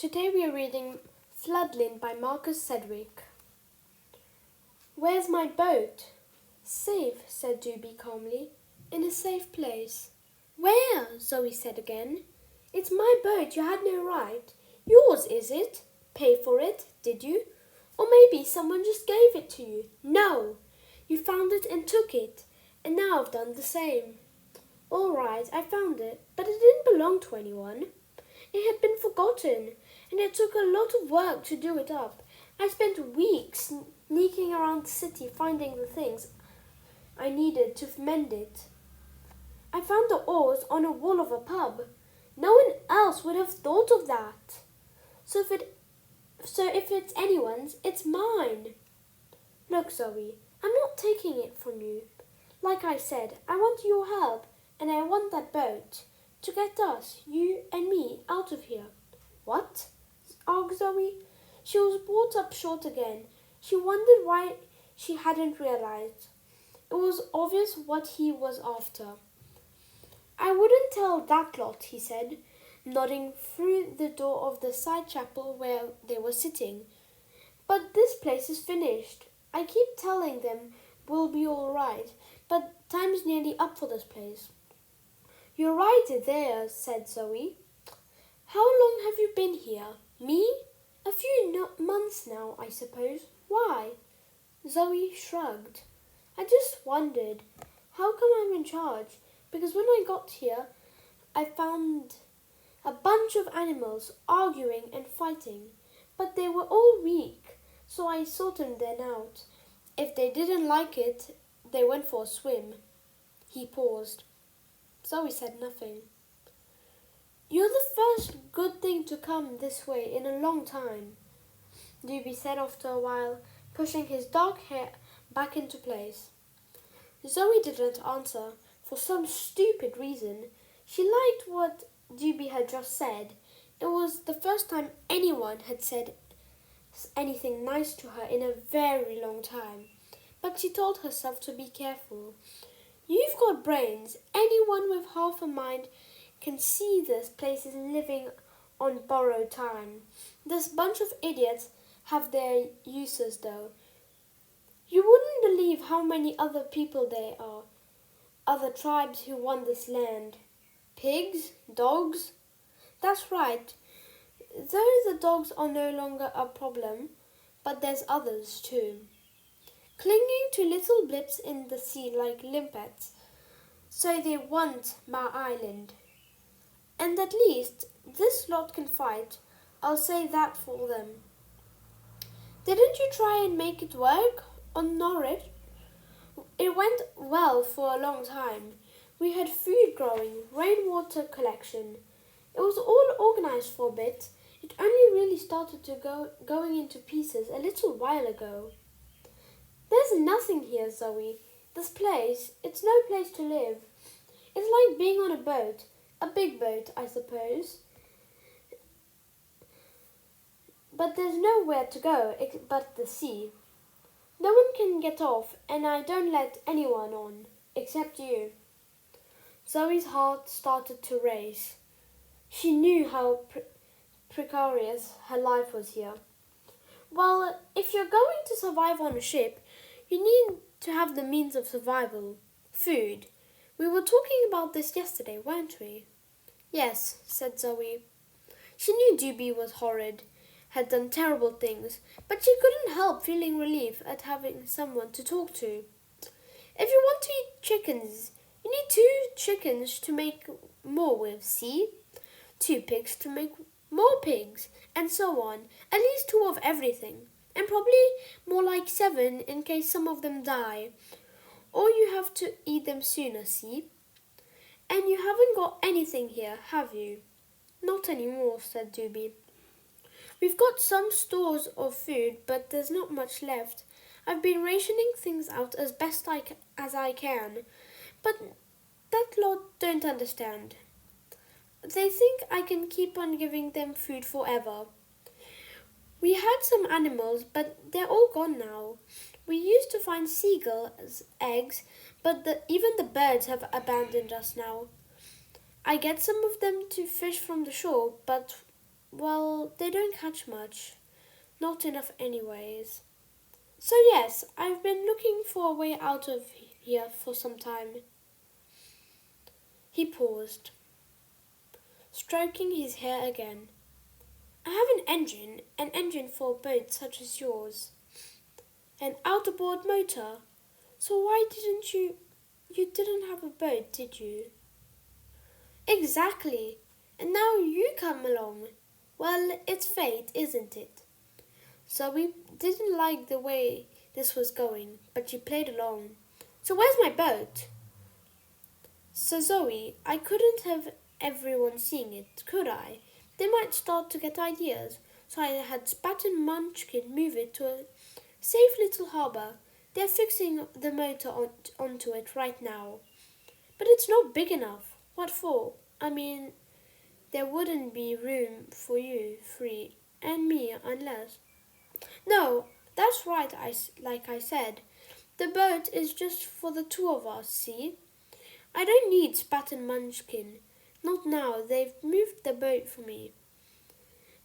Today we are reading Floodland by Marcus Sedgwick. Where's my boat? Safe, said Doobie calmly. In a safe place. Where? Zoe said again. It's my boat, you had no right. Yours, is it? Pay for it, did you? Or maybe someone just gave it to you. No! You found it and took it, and now I've done the same. All right, I found it, but it didn't belong to anyone. It had been forgotten, and it took a lot of work to do it up. I spent weeks sneaking around the city finding the things I needed to mend it. I found the oars on a wall of a pub. No one else would have thought of that. So if it's anyone's, it's mine. Look, Zoe, I'm not taking it from you. Like I said, I want your help, and I want that boat to get us, you and me, out of here. What? Asked Zoe. She was brought up short again. She wondered why she hadn't realized. It was obvious what he was after. I wouldn't tell that lot, he said, nodding through the door of the side chapel where they were sitting. But this place is finished. I keep telling them we'll be all right, but time's nearly up for this place. You're right there, said Zoe. How long have you been here? Me? A few months now, I suppose. Why? Zoe shrugged. I just wondered, how come I'm in charge? Because when I got here, I found a bunch of animals arguing and fighting, but they were all weak, so I sorted them out. If they didn't like it, they went for a swim. He paused. Zoe said nothing. You're the first good thing to come this way in a long time, Doobie said after a while, pushing his dark hair back into place. Zoe didn't answer for some stupid reason. She liked what Doobie had just said. It was the first time anyone had said anything nice to her in a very long time. But she told herself to be careful. You've got brains. Anyone with half a mind can see this place is living on borrowed time. This bunch of idiots have their uses, though. You wouldn't believe how many other people there are, other tribes who want this land. Pigs? Dogs? That's right. Though the dogs are no longer a problem, but there's others too. Clinging to little blips in the sea like limpets. So they want my island. And at least this lot can fight. I'll say that for them. Didn't you try and make it work on Norwich? It went well for a long time. We had food growing, rainwater collection. It was all organized for a bit. It only really started to going into pieces a little while ago. There's nothing here, Zoe. This place, it's no place to live. It's like being on a boat. A big boat, I suppose. But there's nowhere to go but the sea. No one can get off, and I don't let anyone on, except you. Zoe's heart started to race. She knew how precarious her life was here. Well, if you're going to survive on a ship, you need to have the means of survival. Food. We were talking about this yesterday, weren't we? Yes, said Zoe. She knew Doobie was horrid, had done terrible things, but she couldn't help feeling relief at having someone to talk to. If you want to eat chickens, you need 2 chickens to make more with, see? 2 pigs to make more pigs, and so on. At least 2 of everything, and probably more like 7 in case some of them die. Or you have to eat them sooner, see? And you haven't got anything here, have you? Not anymore, said Doobie. We've got some stores of food, but there's not much left. I've been rationing things out as best as I can, but that lot don't understand. They think I can keep on giving them food forever. We had some animals, but they're all gone now. We used to find seagulls' eggs, but even the birds have abandoned us now. I get some of them to fish from the shore, but Well, they don't catch much. Not enough anyways. So yes, I've been looking for a way out of here for some time. He paused, stroking his hair again. I have an engine for a boat such as yours. An outboard motor. So why didn't you didn't have a boat, did you? Exactly. And now you come along. Well, it's fate, isn't it? So we didn't like the way this was going, but you played along. So where's my boat? So Zoe, I couldn't have everyone seeing it, could I? They might start to get ideas. So I had Spat and Munchkin move it to a safe little harbour. They're fixing the motor onto it right now. But it's not big enough. What for? I mean, there wouldn't be room for you three and me unless... No, that's right, like I said. The boat is just for the two of us, see? I don't need Spat and Munchkin. Not now, they've moved the boat for me.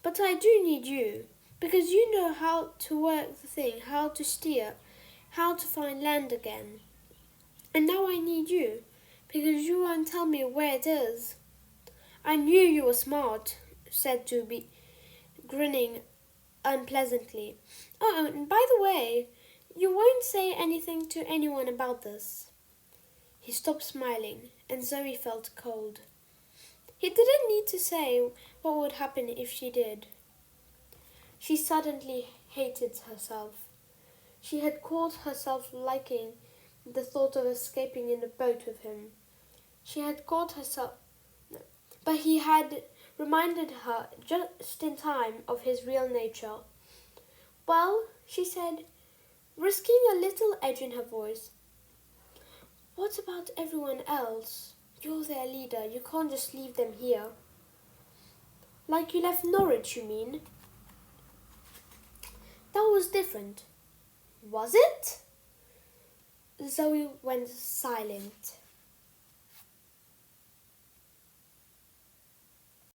But I do need you, because you know how to work the thing, how to steer, how to find land again. And now I need you, because you won't tell me where it is. I knew you were smart, said Doobie, grinning unpleasantly. Oh, and by the way, you won't say anything to anyone about this. He stopped smiling, and Zoe felt cold. He didn't need to say what would happen if she did. She suddenly hated herself. She had caught herself liking the thought of escaping in a boat with him. She had caught herself... No, but he had reminded her just in time of his real nature. Well, she said, risking a little edge in her voice, what about everyone else? You're their leader. You can't just leave them here. Like you left Norwich, you mean? That was different. Was it? Zoe went silent.